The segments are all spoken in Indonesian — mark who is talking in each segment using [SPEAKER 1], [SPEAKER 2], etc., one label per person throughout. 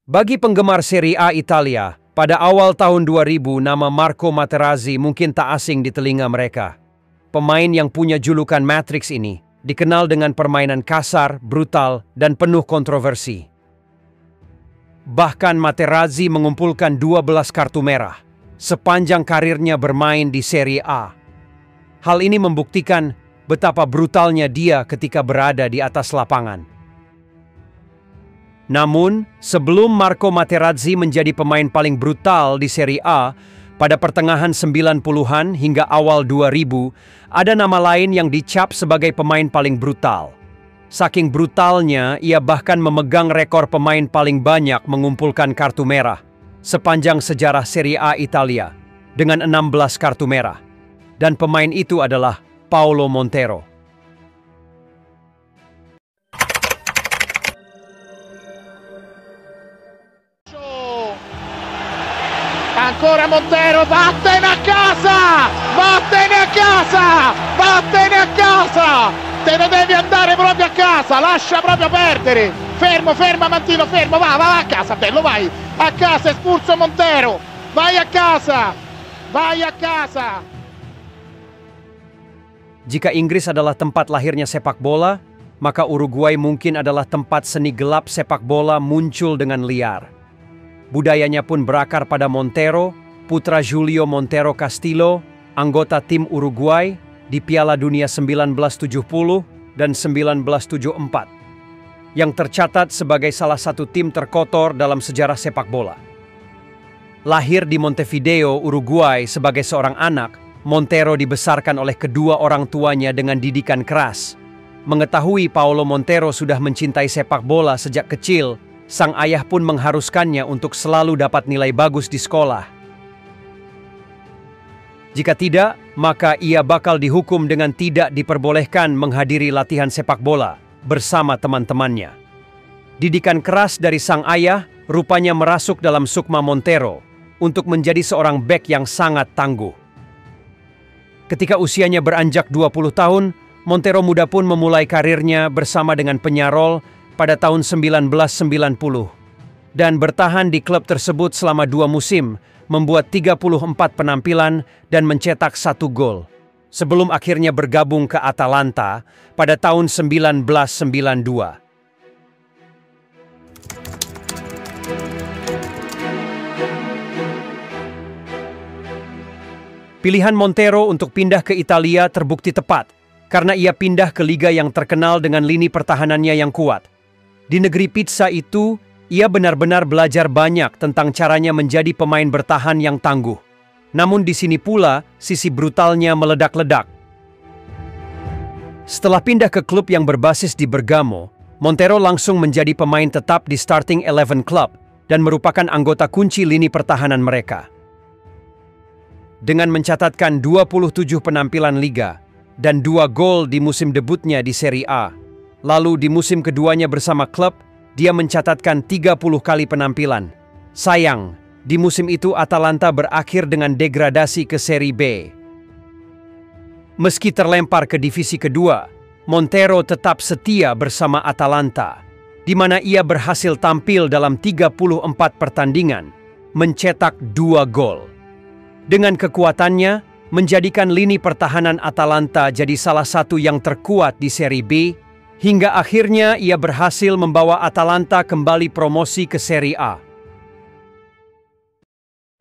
[SPEAKER 1] Bagi penggemar Serie A Italia, pada awal tahun 2000 nama Marco Materazzi mungkin tak asing di telinga mereka. Pemain yang punya julukan Matrix ini dikenal dengan permainan kasar, brutal, dan penuh kontroversi. Bahkan Materazzi mengumpulkan 12 kartu merah sepanjang karirnya bermain di Serie A. Hal ini membuktikan betapa brutalnya dia ketika berada di atas lapangan. Namun, sebelum Marco Materazzi menjadi pemain paling brutal di Serie A, pada pertengahan 90-an hingga awal 2000, ada nama lain yang dicap sebagai pemain paling brutal. Saking brutalnya, ia bahkan memegang rekor pemain paling banyak mengumpulkan kartu merah sepanjang sejarah Serie A Italia dengan 16 kartu merah. Dan pemain itu adalah Paolo Montero.
[SPEAKER 2] Ancora Montero, vattene a casa! Vattene a casa! Vattene a casa! Te ne devi andare proprio a casa, lascia proprio perdere! Fermo, ferma Mantino, fermo, va a casa, bello, vai! A casa, espulso Montero! Vai a casa! Vai a casa!
[SPEAKER 1] Jika Inggris adalah tempat lahirnya sepak bola, maka Uruguay mungkin adalah tempat seni gelap sepak bola muncul dengan liar. Budayanya pun berakar pada Montero, putra Julio Montero Castillo, anggota tim Uruguay di Piala Dunia 1970 dan 1974, yang tercatat sebagai salah satu tim terkotor dalam sejarah sepak bola. Lahir di Montevideo, Uruguay sebagai seorang anak, Montero dibesarkan oleh kedua orang tuanya dengan didikan keras. Mengetahui Paolo Montero sudah mencintai sepak bola sejak kecil, sang ayah pun mengharuskannya untuk selalu dapat nilai bagus di sekolah. Jika tidak, maka ia bakal dihukum dengan tidak diperbolehkan menghadiri latihan sepak bola bersama teman-temannya. Didikan keras dari sang ayah rupanya merasuk dalam sukma Montero untuk menjadi seorang bek yang sangat tangguh. Ketika usianya beranjak 20 tahun, Montero muda pun memulai karirnya bersama dengan Peñarol pada tahun 1990 dan bertahan di klub tersebut selama 2 musim, membuat 34 penampilan dan mencetak 1 gol, sebelum akhirnya bergabung ke Atalanta pada tahun 1992. Pilihan Montero untuk pindah ke Italia terbukti tepat karena ia pindah ke liga yang terkenal dengan lini pertahanannya yang kuat. Di negeri pizza itu, ia benar-benar belajar banyak tentang caranya menjadi pemain bertahan yang tangguh. Namun di sini pula, sisi brutalnya meledak-ledak. Setelah pindah ke klub yang berbasis di Bergamo, Montero langsung menjadi pemain tetap di Starting 11 Club dan merupakan anggota kunci lini pertahanan mereka. Dengan mencatatkan 27 penampilan liga dan 2 gol di musim debutnya di Serie A, lalu di musim keduanya bersama klub, dia mencatatkan 30 kali penampilan. Sayang, di musim itu Atalanta berakhir dengan degradasi ke Serie B. Meski terlempar ke divisi kedua, Montero tetap setia bersama Atalanta, di mana ia berhasil tampil dalam 34 pertandingan, mencetak 2 gol. Dengan kekuatannya, menjadikan lini pertahanan Atalanta jadi salah satu yang terkuat di Serie B, hingga akhirnya ia berhasil membawa Atalanta kembali promosi ke Serie A.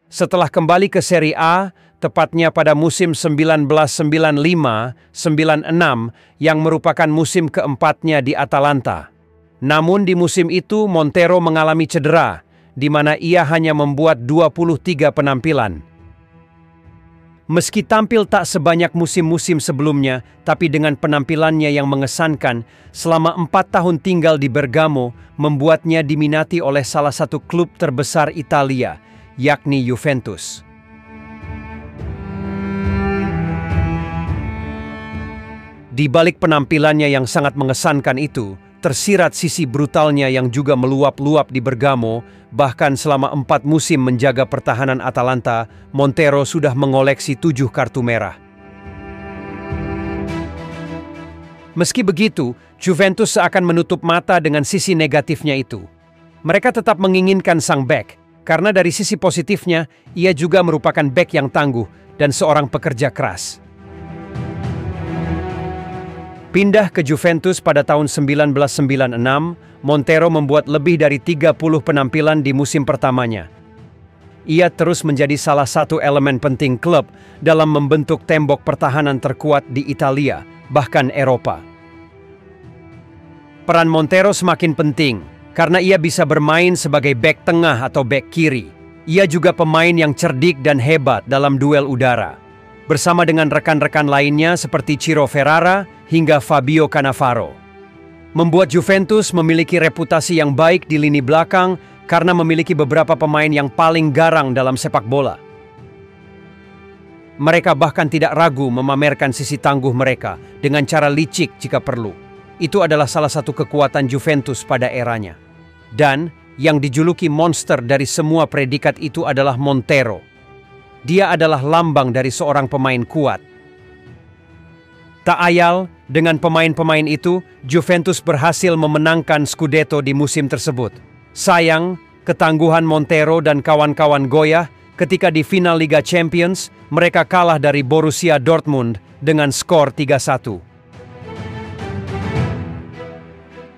[SPEAKER 1] Setelah kembali ke Serie A, tepatnya pada musim 1995-96 yang merupakan musim keempatnya di Atalanta. Namun di musim itu Montero mengalami cedera, di mana ia hanya membuat 23 penampilan. Meski tampil tak sebanyak musim-musim sebelumnya, tapi dengan penampilannya yang mengesankan, selama 4 tahun tinggal di Bergamo, membuatnya diminati oleh salah satu klub terbesar Italia, yakni Juventus. Di balik penampilannya yang sangat mengesankan itu, tersirat sisi brutalnya yang juga meluap-luap di Bergamo. Bahkan selama 4 musim menjaga pertahanan Atalanta, Montero sudah mengoleksi 7 kartu merah. Meski begitu, Juventus seakan menutup mata dengan sisi negatifnya itu. Mereka tetap menginginkan sang bek, karena dari sisi positifnya, ia juga merupakan bek yang tangguh dan seorang pekerja keras. Pindah ke Juventus pada tahun 1996, Montero membuat lebih dari 30 penampilan di musim pertamanya. Ia terus menjadi salah satu elemen penting klub dalam membentuk tembok pertahanan terkuat di Italia, bahkan Eropa. Peran Montero semakin penting karena ia bisa bermain sebagai bek tengah atau bek kiri. Ia juga pemain yang cerdik dan hebat dalam duel udara. Bersama dengan rekan-rekan lainnya seperti Ciro Ferrara hingga Fabio Cannavaro. Membuat Juventus memiliki reputasi yang baik di lini belakang karena memiliki beberapa pemain yang paling garang dalam sepak bola. Mereka bahkan tidak ragu memamerkan sisi tangguh mereka dengan cara licik jika perlu. Itu adalah salah satu kekuatan Juventus pada eranya. Dan yang dijuluki monster dari semua predikat itu adalah Montero. Dia adalah lambang dari seorang pemain kuat. Tak ayal, dengan pemain-pemain itu, Juventus berhasil memenangkan Scudetto di musim tersebut. Sayang, ketangguhan Montero dan kawan-kawan goyah ketika di final Liga Champions, mereka kalah dari Borussia Dortmund dengan skor 3-1.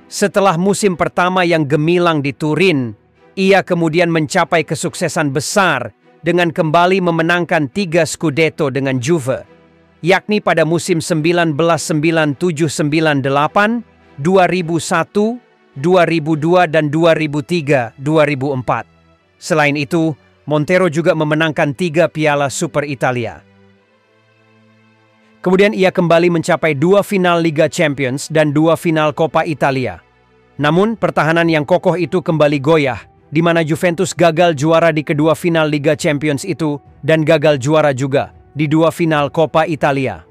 [SPEAKER 1] Setelah musim pertama yang gemilang di Turin, ia kemudian mencapai kesuksesan besar dengan kembali memenangkan 3 Scudetto dengan Juve, yakni pada musim 1997-98, 2001, 2002 dan 2003-2004. Selain itu, Montero juga memenangkan 3 Piala Super Italia. Kemudian ia kembali mencapai 2 final Liga Champions dan 2 final Coppa Italia. Namun, pertahanan yang kokoh itu kembali goyah, di mana Juventus gagal juara di kedua final Liga Champions itu dan gagal juara juga di 2 final Coppa Italia.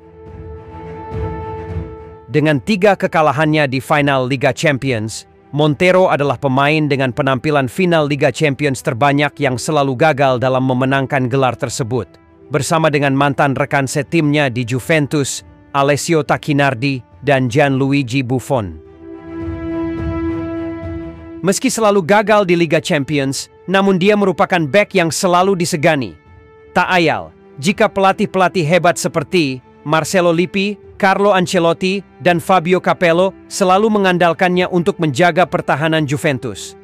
[SPEAKER 1] Dengan 3 kekalahannya di final Liga Champions, Montero adalah pemain dengan penampilan final Liga Champions terbanyak yang selalu gagal dalam memenangkan gelar tersebut, bersama dengan mantan rekan setimnya di Juventus, Alessio Tacchinardi dan Gianluigi Buffon. Meski selalu gagal di Liga Champions, namun dia merupakan bek yang selalu disegani. Tak ayal, jika pelatih-pelatih hebat seperti Marcelo Lippi, Carlo Ancelotti, dan Fabio Capello selalu mengandalkannya untuk menjaga pertahanan Juventus.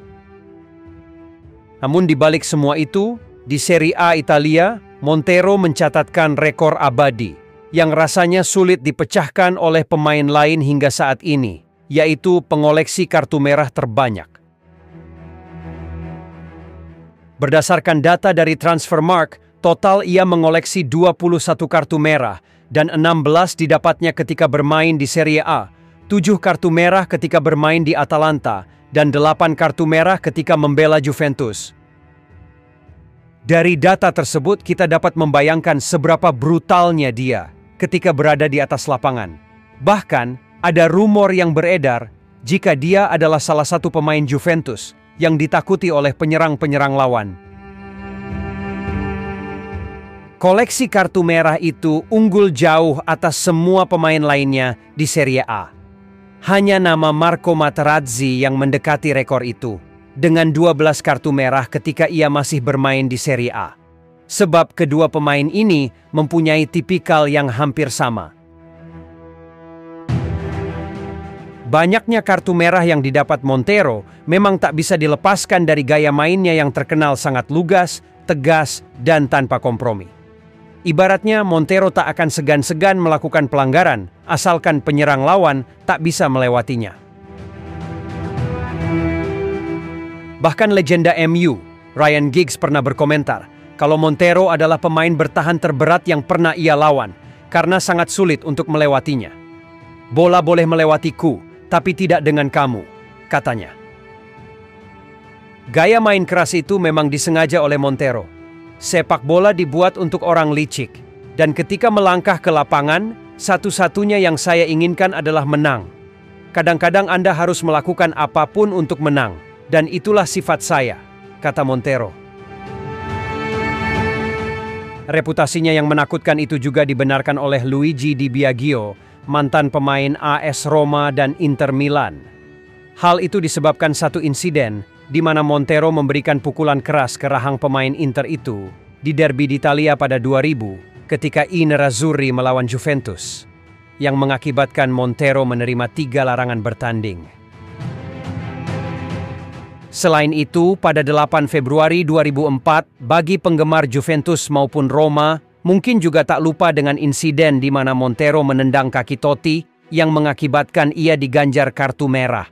[SPEAKER 1] Namun di balik semua itu, di Serie A Italia, Montero mencatatkan rekor abadi yang rasanya sulit dipecahkan oleh pemain lain hingga saat ini, yaitu pengoleksi kartu merah terbanyak. Berdasarkan data dari Transfermarkt, total ia mengoleksi 21 kartu merah dan 16 didapatnya ketika bermain di Serie A, 7 kartu merah ketika bermain di Atalanta, dan 8 kartu merah ketika membela Juventus. Dari data tersebut kita dapat membayangkan seberapa brutalnya dia ketika berada di atas lapangan. Bahkan ada rumor yang beredar jika dia adalah salah satu pemain Juventus yang ditakuti oleh penyerang-penyerang lawan. Koleksi kartu merah itu unggul jauh atas semua pemain lainnya di Serie A. Hanya nama Marco Materazzi yang mendekati rekor itu, dengan 12 kartu merah ketika ia masih bermain di Serie A. Sebab kedua pemain ini mempunyai tipikal yang hampir sama. Banyaknya kartu merah yang didapat Montero memang tak bisa dilepaskan dari gaya mainnya yang terkenal sangat lugas, tegas, dan tanpa kompromi. Ibaratnya Montero tak akan segan-segan melakukan pelanggaran, asalkan penyerang lawan tak bisa melewatinya. Bahkan legenda MU, Ryan Giggs pernah berkomentar, kalau Montero adalah pemain bertahan terberat yang pernah ia lawan, karena sangat sulit untuk melewatinya. Bola boleh melewatiku, tapi tidak dengan kamu, katanya. Gaya main keras itu memang disengaja oleh Montero. Sepak bola dibuat untuk orang licik, dan ketika melangkah ke lapangan, satu-satunya yang saya inginkan adalah menang. Kadang-kadang Anda harus melakukan apapun untuk menang, dan itulah sifat saya, kata Montero. Reputasinya yang menakutkan itu juga dibenarkan oleh Luigi Di Biagio, mantan pemain AS Roma dan Inter Milan. Hal itu disebabkan satu insiden di mana Montero memberikan pukulan keras ke rahang pemain Inter itu di derby d'Italia pada 2000 ketika I Nerazzurri melawan Juventus, yang mengakibatkan Montero menerima 3 larangan bertanding. Selain itu, pada 8 Februari 2004, bagi penggemar Juventus maupun Roma, mungkin juga tak lupa dengan insiden di mana Montero menendang kaki Totti yang mengakibatkan ia diganjar kartu merah.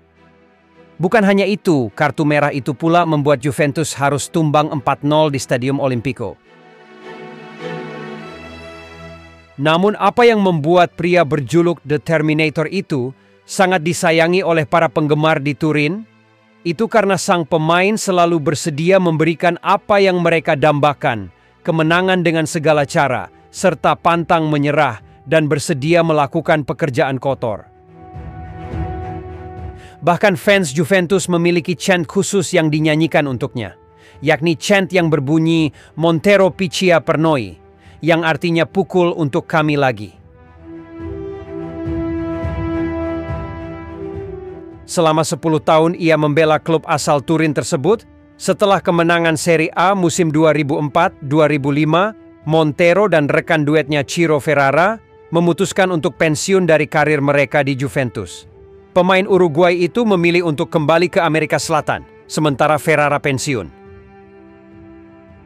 [SPEAKER 1] Bukan hanya itu, kartu merah itu pula membuat Juventus harus tumbang 4-0 di Stadium Olimpico. Namun apa yang membuat pria berjuluk The Terminator itu sangat disayangi oleh para penggemar di Turin? Itu karena sang pemain selalu bersedia memberikan apa yang mereka dambakan, kemenangan dengan segala cara, serta pantang menyerah dan bersedia melakukan pekerjaan kotor. Bahkan fans Juventus memiliki chant khusus yang dinyanyikan untuknya, yakni chant yang berbunyi Montero Picchia per noi, yang artinya pukul untuk kami lagi. Selama 10 tahun ia membela klub asal Turin tersebut. Setelah kemenangan Serie A musim 2004-2005, Montero dan rekan duetnya Ciro Ferrara memutuskan untuk pensiun dari karir mereka di Juventus. Pemain Uruguay itu memilih untuk kembali ke Amerika Selatan, sementara Ferrara pensiun.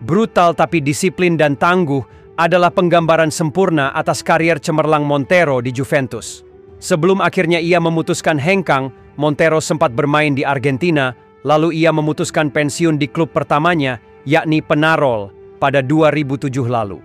[SPEAKER 1] Brutal tapi disiplin dan tangguh adalah penggambaran sempurna atas karier cemerlang Montero di Juventus. Sebelum akhirnya ia memutuskan hengkang, Montero sempat bermain di Argentina, lalu ia memutuskan pensiun di klub pertamanya, yakni Penarol, pada 2007 lalu.